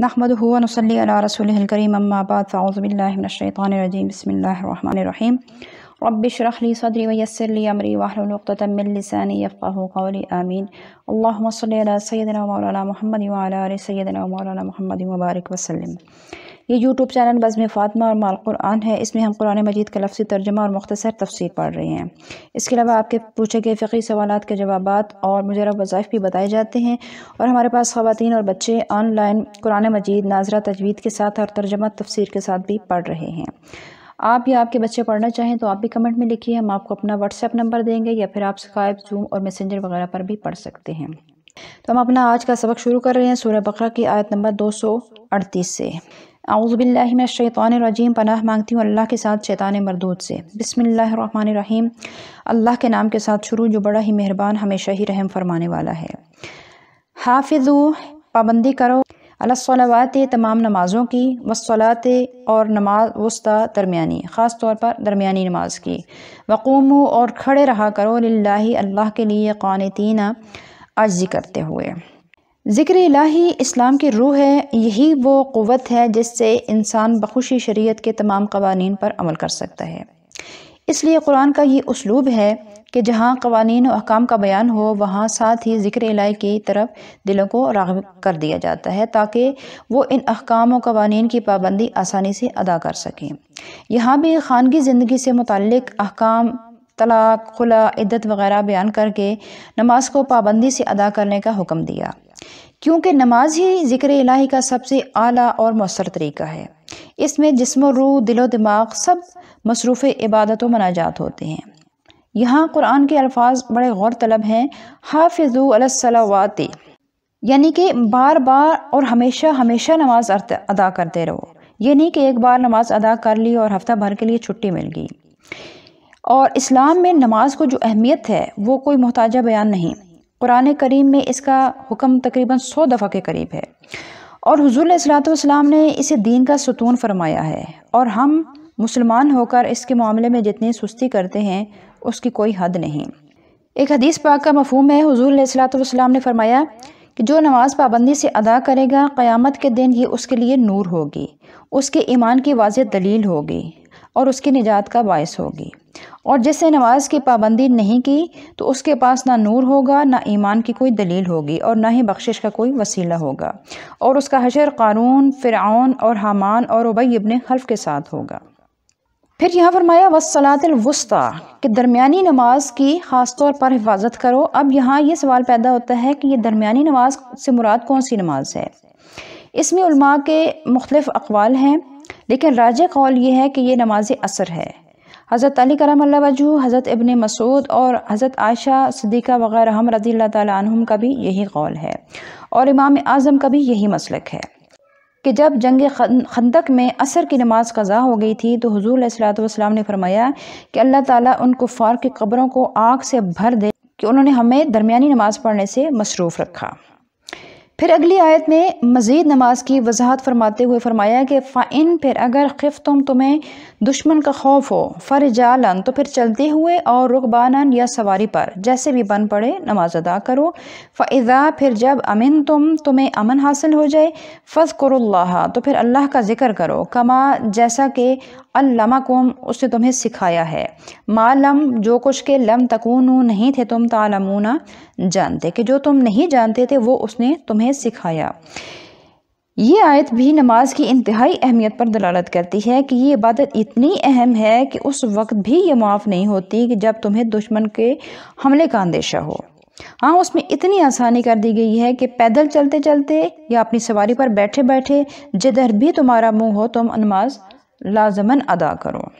नहमदुहु व नुसल्ली अला रसूलिहिल करीम अम्मा बाद फ़अऊज़ु बिल्लाहि मिनश शैतानिर रजीम बिस्मिल्लाहिर रहमानिर रहीम रब्बि इश्रह ली सदरी व यस्सिर ली अमरी वहलुल उक़दतम मिन लिसानी यफ़क़हू क़ौली आमीन। अल्लाहुम्मा सल्लि अला सय्यिदिना व मौलाना मुहम्मद व अला आलि सय्यिदिना व मौलाना मुहम्मद व बारिक वसल्लम। ये यूट्यूब चैनल बज़्म फ़ातिमा और माल क़ुरआन है। इसमें हम कुरान मजीद का लफ्ज़ी तर्जुमा और मुख्तसर तफ़सीर पढ़ रहे हैं। इसके अलावा आपके पूछे गए फ़िक़ही सवालात के जवाबात और मुजर्रब वज़ाइफ़ भी बताए जाते हैं। और हमारे पास ख़वातीन और बच्चे ऑनलाइन कुरान मजीद नाज़रा तजवीद के साथ और तर्जुमा तफ़सीर के साथ भी पढ़ रहे हैं। आप या आपके बच्चे पढ़ना चाहें तो आप भी कमेंट में लिखिए, हम आपको अपना व्हाट्सएप नंबर देंगे या फिर आप स्काइप, जूम और मैसेंजर वगैरह पर भी पढ़ सकते हैं। तो हम अपना आज का सबक शुरू कर रहे हैं सूरह बकरा की आयत नंबर 238 से। औज़ु बिल्लाहि मिनश शैतानिर रजीम, पनाह मांगती हूँ अल्लाह के साथ शैतान मरदूद से। बिस्मिल्लाहिर रहमानिर रहीम, अल्लाह के नाम के साथ शुरू जो बड़ा ही मेहरबान हमेशा ही रहम फरमाने वाला है। हाफिज़ू, पाबंदी करो, अलस्सलावाति, तमाम नमाज़ों की, वस्सलाते, और नमाज वुस्ता, दरमियानी, ख़ास तौर पर दरमियानी नमाज की, वक़ूमू, और खड़े रहा करो, लिल्लाही, अल्लाह के लिए, क़ानितीना, आजिज़ी करते हुए। ज़िक्र इलाही इस्लाम की रूह है, यही वो क़ुव्वत है जिससे इंसान बख़ुशी शरीयत के तमाम क़वानीन पर अमल कर सकता है। इसलिए कुरान का ये उस्लूब है कि जहाँ क़वानीन और अहकाम का बयान हो वहाँ साथ ही ज़िक्र इलाही की तरफ दिलों को राग़िब कर दिया जाता है ताकि वो इन अहकाम और क़वानीन की पाबंदी आसानी से अदा कर सकें। यहाँ भी ख़ानगी ज़िंदगी से मुताल्लिक़ अहकाम, तलाक़, खुला, इद्दत वग़ैरह बयान करके नमाज को पाबंदी से अदा करने का हुक्म दिया, क्योंकि नमाज ही ज़िक्र इलाही का सबसे आला और मौसर तरीका है। इसमें जिस्म और रूह, दिलो दिमाग सब मसरूफ़ इबादत व मनाजात होते हैं। यहाँ कुरान के अल्फाज बड़े गौर तलब हैं। हाफिज़ू अलस्सलावाति, यानी कि बार बार और हमेशा हमेशा नमाज अदा करते रहो। ये नहीं कि एक बार नमाज अदा कर ली और हफ्ता भर के लिए छुट्टी मिल गई। और इस्लाम में नमाज को जो अहमियत है वो कोई मुहताजा बयान नहीं। कुरान करीम में इसका हुक्म तकरीबन 100 दफ़ा के करीब है और हुज़ूर अलैहिस्सलातु वस्सलाम ने इसे दीन का सुतून फरमाया है। और हम मुसलमान होकर इसके मामले में जितनी सुस्ती करते हैं उसकी कोई हद नहीं। एक हदीस पाक का मफ़हूम है, हुज़ूर अलैहिस्सलातु वस्सलाम ने फरमाया कि जो नमाज पाबंदी से अदा करेगा क़यामत के दिन ये उसके लिए नूर होगी, उसके ईमान की वाज़ेह दलील होगी और उसकी निजात का बायस होगी। और जिसने नमाज की पाबंदी नहीं की तो उसके पास ना नूर होगा, ना ईमान की कोई दलील होगी और ना ही बख्शिश का कोई वसीला होगा। और उसका हशर क़ारून, फ़िरऔन और हामान और उबई इब्न खल्फ़ के साथ होगा। फिर यहाँ फरमाया वस्सलातिल वुस्ता, कि दरमियानी नमाज की ख़ास तौर पर हिफाजत करो। अब यहाँ ये सवाल पैदा होता है कि ये दरमियानी नमाज से मुराद कौन सी नमाज है। इसमें उलमा के मुख्तलिफ अक़वाल हैं, लेकिन राजिह कौल ये है कि ये नमाज असर है। हज़रत अली करमल्लाहु वजहू, हज़रत इब्न मसूद और हज़रत आयशा सिद्दीक़ा वग़ैरह हम रज़ियल्लाहु ताला अन्हुम का भी यही कौल है और इमाम आज़म का भी यही मसलक है कि जब जंग खंदक में असर की नमाज क़ज़ा हो गई थी तो हुज़ूर अलैहिस्सलातु वस्सलाम ने फरमाया कि अल्लाह ताला उन कुफ़ार की कब्रों को आग से भर दे कि उन्होंने हमें दरमियानी नमाज पढ़ने से मसरूफ़ रखा। फिर अगली आयत में मज़ीद नमाज की वजाहत फरमाते हुए फरमाया कि फ़ाइन, फिर अगर ख़िफ़्तुम, तुम्हें दुश्मन का खौफ हो, फ़रिजालन, तो फिर चलते हुए, और रुकबानन, या सवारी पर, जैसे भी बन पड़े नमाज अदा करो। फ़इज़ा, फिर जब अमिन तुम, तुम्हें अमन हासिल हो जाए, फ़ज़्कुरुल्लाह, तो फिर अल्लाह का ज़िक्र करो, कमा, जैसा कि अल्लमकुम, उसने तुम्हें सिखाया है, मालम, जो कुछ के लम तकूनू, नहीं थे तुम, तालमूना, जानते, कि जो तुम नहीं जानते थे वो उसने तुम्हें सिखाया। ये आयत भी नमाज की इंतहाई अहमियत पर दलालत करती है कि ये इबादत इतनी अहम है कि उस वक्त भी ये माफ़ नहीं होती कि जब तुम्हें दुश्मन के हमले का अंदेशा हो। हाँ, उसमें इतनी आसानी कर दी गई है कि पैदल चलते चलते या अपनी सवारी पर बैठे बैठे जिधर भी तुम्हारा मुँह हो तुम नमाज लाजमन अदा करो।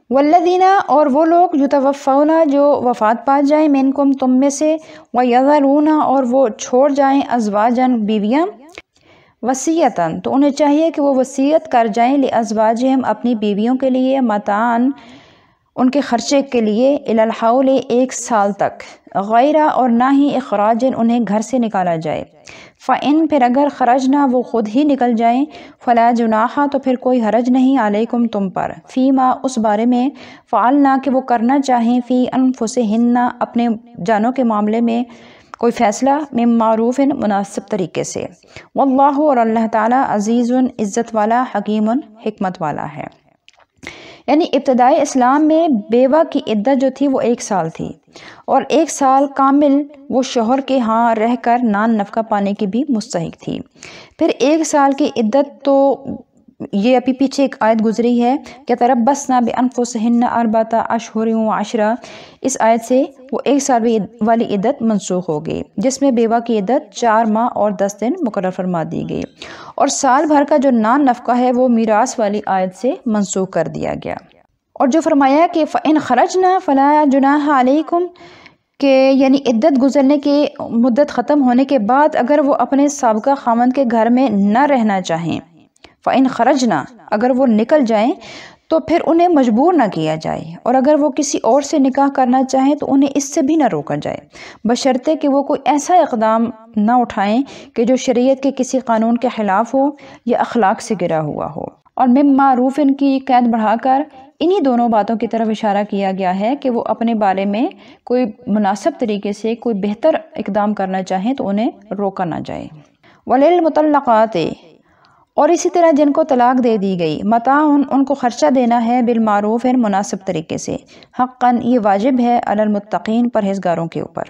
वल्लज़ीना, और वो लोग युतवफ़्फ़ौना, जो वफ़ात पा जाएं, मिनकुम, तुम में से, व यज़रूना, और वो छोड़ जाएं, अज़वाजन, बीवियाँ, वसीयतन, तो उन्हें चाहिए कि वो वसीयत कर जाएं, ले अज़वाजिहिम, अपनी बीवियों के लिए, मतान, उनके खर्चे के लिए, इलल हौल, 1 साल तक, गैरा, और ना ही इखराजन, उन्हें घर से निकाला जाए। फ़इन, फिर अगर खरजना, वो खुद ही निकल जाएं, फ़ला जुनाहा, तो फिर कोई हरज नहीं, अलैकुम, तुम पर, फ़ीमा, उस बारे में, फ़अलना, कि वो करना चाहें, फ़ी अनफुसिहिन्ना, अपने जानों के मामले में, کوئی فیصلہ من معروف مناسب طریقے سے، واللہ اور اللہ تعالیٰ عزیز عزت والا، حکیم حکمت والا ہے۔ یعنی ابتدائی اسلام میں بیوہ کی عدت جو تھی وہ 1 سال تھی، اور 1 سال کامل وہ شوہر کے ہاں رہ کر نان نفقہ پانے کی بھی مستحق تھی۔ پھر 1 سال کی عدت تو یہ ابھی پیچھے ایک آیت گزری ہے کہ تربصن بانفسہن 4 اشہر و10، اس آیت سے وہ 1 سال والی عدت منسوخ ہو گئی، جس میں بیوہ کی عدت 4 ماہ اور 10 دن مقرر فرما دی گئی، اور سال بھر کا جو نان نفقہ ہے وہ میراث والی آیت سے منسوخ کر دیا گیا۔ اور جو فرمایا کہ فَإِنْ خَرَجْنَا فَلَا جُنَاحَ عَلَيْكُمْ، کہ یعنی عدت گزرنے کی مدت ختم ہونے کے بعد اگر وہ اپنے سابقہ خاوند کے گھر میں نہ رہنا چاہیں، فَإِنْ خَرَجْنَا، اگر وہ نکل جائیں تو پھر انہیں مجبور نہ کیا جائے، اور اگر وہ کسی اور سے نکاح کرنا چاہیں تو انہیں اس سے بھی نہ روکا جائے، بشرطے کہ وہ کوئی ایسا اقدام نہ اٹھائیں کہ جو شریعت کے کسی قانون کے خلاف ہو یا اخلاق سے گرا ہوا ہو۔ اور من معروف کی قید بڑھا کر انہی دونوں باتوں کی طرف اشارہ کیا گیا ہے کہ وہ اپنے بارے میں کوئی مناسب طریقے سے کوئی بہتر اقدام کرنا چاہیں تو انہیں روکا نہ جائے۔ وَلِلْمُطَلَّقَاتِ، اور اسی طرح جن کو طلاق دے دی گئی، متاع، ان کو خرچہ دینا ہے بالمعروف مناسب طریقے سے، حقاً یہ واجب ہے علی المتقین پرہیزگاروں کے اوپر۔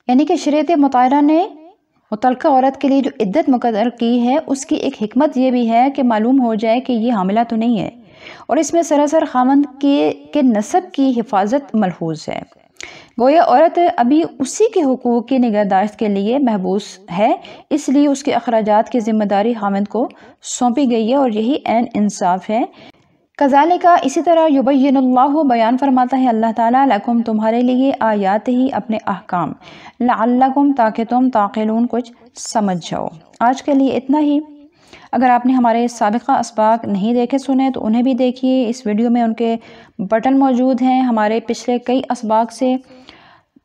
یعنی کہ شریعت مطہرہ نے متعلقہ عورت کے لیے جو عدت مقرر کی ہے اس کی ایک حکمت یہ بھی ہے کہ معلوم ہو جائے کہ یہ حاملہ تو نہیں ہے، اور اس میں سراسر خاوند کے نسب کی حفاظت ملحوظ ہے، گویا عورت ابھی اسی کے حقوق کی نگہداشت کے لیے محبوس ہے، اس لیے اس کے اخراجات کی ذمہ داری خاوند کو سونپی گئی ہے، اور یہی عین انصاف ہے۔ کذالک، اسی طرح یبین اللہ، بیان فرماتا ہے اللہ تعالیٰ، لکم، تمہارے لیے، آیات ہی، اپنے احکام، لعلکم، تاکہ تم تعقلون، کچھ سمجھ جاؤ۔ آج کے لیے اتنا ہی۔ اگر آپ نے ہمارے سابقہ اسباق نہیں دیکھے سنے تو انہیں بھی دیکھیے، اس ویڈیو میں ان کے بٹن موجود ہیں۔ ہمارے پچھلے کئی اسباق سے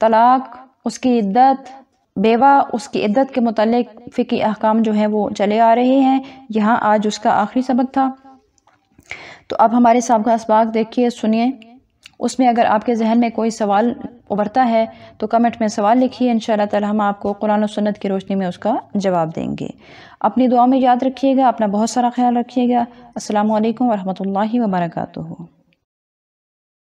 طلاق، اس کی عدت، بیوہ، اس کی عدت کے متعلق فقہی احکام جو ہیں وہ چلے آ رہے ہیں، یہاں آج اس کا آخری سبق تھا۔ تو آپ ہمارے سابقہ اسباق دیکھیے، سنیے، اس میں اگر آپ کے ذہن میں کوئی سوال ابھرتا ہے تو کمنٹ میں سوال لکھیے، انشاءاللہ تعالی ہم آپ کو قرآن و سنت کی روشنی میں اس کا جواب دیں گے۔ اپنی دعا میں یاد رکھیے گا، اپنا بہت سارا خیال رکھیے گا۔ السلام علیکم ورحمۃ اللہ وبرکاتہ۔